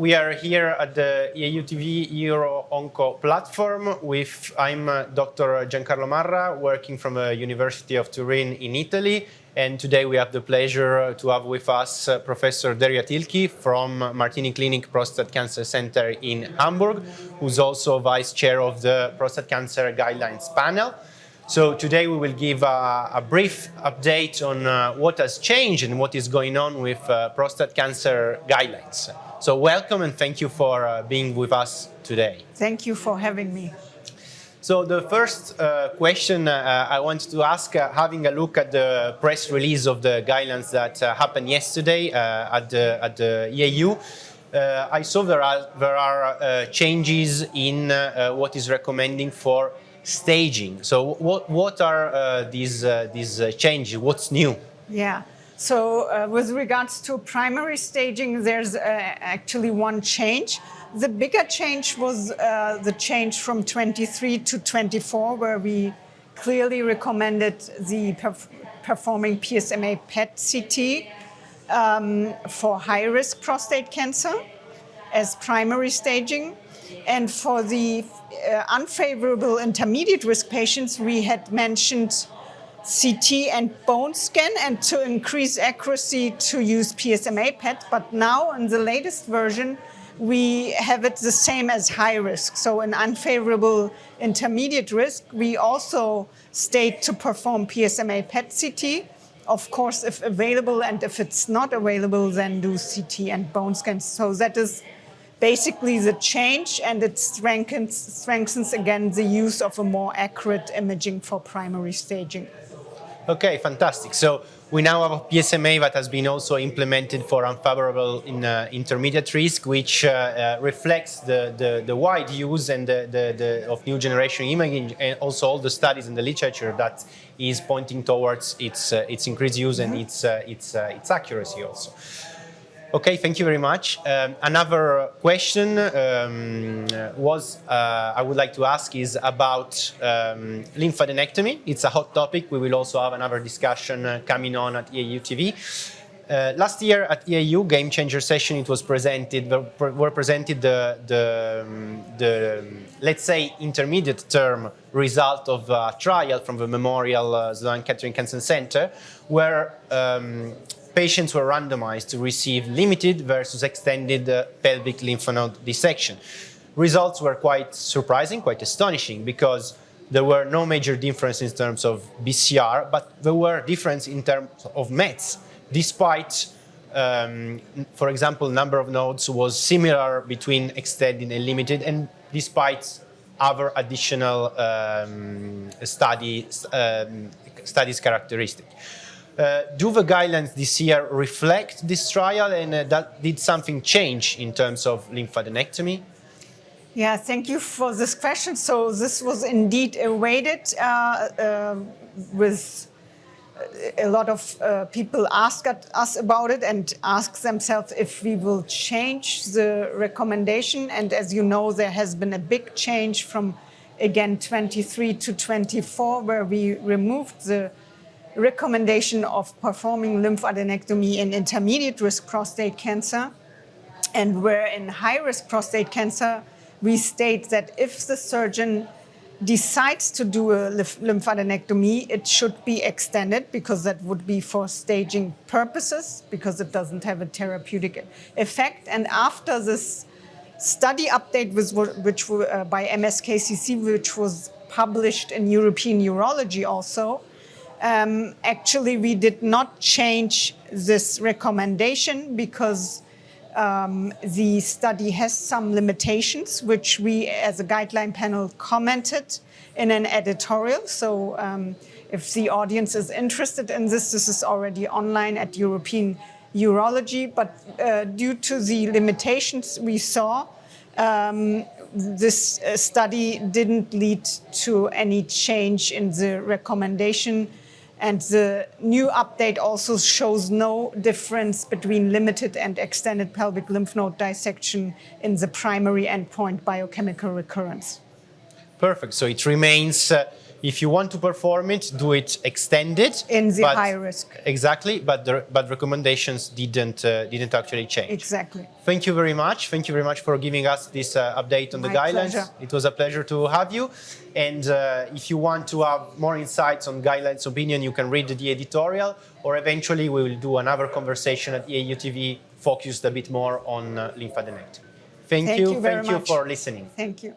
we are here at the EAU TV UROONCO platform I'm Dr. Giancarlo Marra, working from the University of Turin in Italy. And today we have the pleasure to have with us Professor Derya Tilki from Martini Clinic Prostate Cancer Center in Hamburg, who's also Vice Chair of the Prostate Cancer Guidelines panel. So today we will give a brief update on what has changed and what is going on with prostate cancer guidelines. So welcome and thank you for being with us today. Thank you for having me. So the first question I wanted to ask, having a look at the press release of the guidelines that happened yesterday at the EAU, I saw there are changes in what is recommending for staging. So what are these changes? What's new? Yeah. So with regards to primary staging, there's actually one change. The bigger change was the change from 23 to 24, where we clearly recommended the performing PSMA PET-CT for high-risk prostate cancer as primary staging. And for the unfavorable intermediate risk patients, we had mentioned CT and bone scan, and to increase accuracy to use PSMA PET. But now in the latest version, we have it the same as high risk. So in unfavorable intermediate risk, we also state to perform PSMA PET-CT. Of course, if available, and if it's not available, then do CT and bone scans. So that is basically the change, and it strengthens again the use of a more accurate imaging for primary staging. Okay, fantastic. So we now have a PSMA that has been also implemented for unfavorable in intermediate risk, which reflects the wide use and of new generation imaging, and also all the studies in the literature that is pointing towards its increased use and its accuracy also. Okay, thank you very much. Another question I would like to ask is about lymphadenectomy. It's a hot topic. We will also have another discussion coming on at EAU TV. Last year at EAU Game Changer session, it was presented. Were presented the let's say intermediate term result of a trial from the Memorial Sloan Kettering Cancer Center, where patients were randomized to receive limited versus extended pelvic lymph node dissection. Results were quite surprising, quite astonishing, because there were no major differences in terms of BCR, but there were differences in terms of METs, despite, for example, number of nodes was similar between extended and limited, and despite other additional studies characteristics. Do the guidelines this year reflect this trial, and did something change in terms of lymphadenectomy? Yeah, thank you for this question. So this was indeed awaited with a lot of people ask us about it and ask themselves if we will change the recommendation. And as you know, there has been a big change from, again, 23 to 24, where we removed the recommendation of performing lymphadenectomy in intermediate risk prostate cancer, and where in high risk prostate cancer we state that if the surgeon decides to do a lymphadenectomy, it should be extended, because that would be for staging purposes, because it doesn't have a therapeutic effect. And after this study update which by MSKCC, which was published in European Urology also, actually, we did not change this recommendation, because the study has some limitations, which we as a guideline panel commented in an editorial. So if the audience is interested in this is already online at European Urology. But due to the limitations we saw, this study didn't lead to any change in the recommendation. And the new update also shows no difference between limited and extended pelvic lymph node dissection in the primary endpoint biochemical recurrence. Perfect. So it remains If you want to perform it, do it extended. In the high risk. Exactly, but recommendations didn't actually change. Exactly. Thank you very much. Thank you very much for giving us this update on the guidelines. Pleasure. It was a pleasure to have you. And if you want to have more insights on guidelines opinion, you can read the editorial, or eventually we will do another conversation at EAU TV focused a bit more on lymphadenectomy. Thank you very much for listening. Thank you.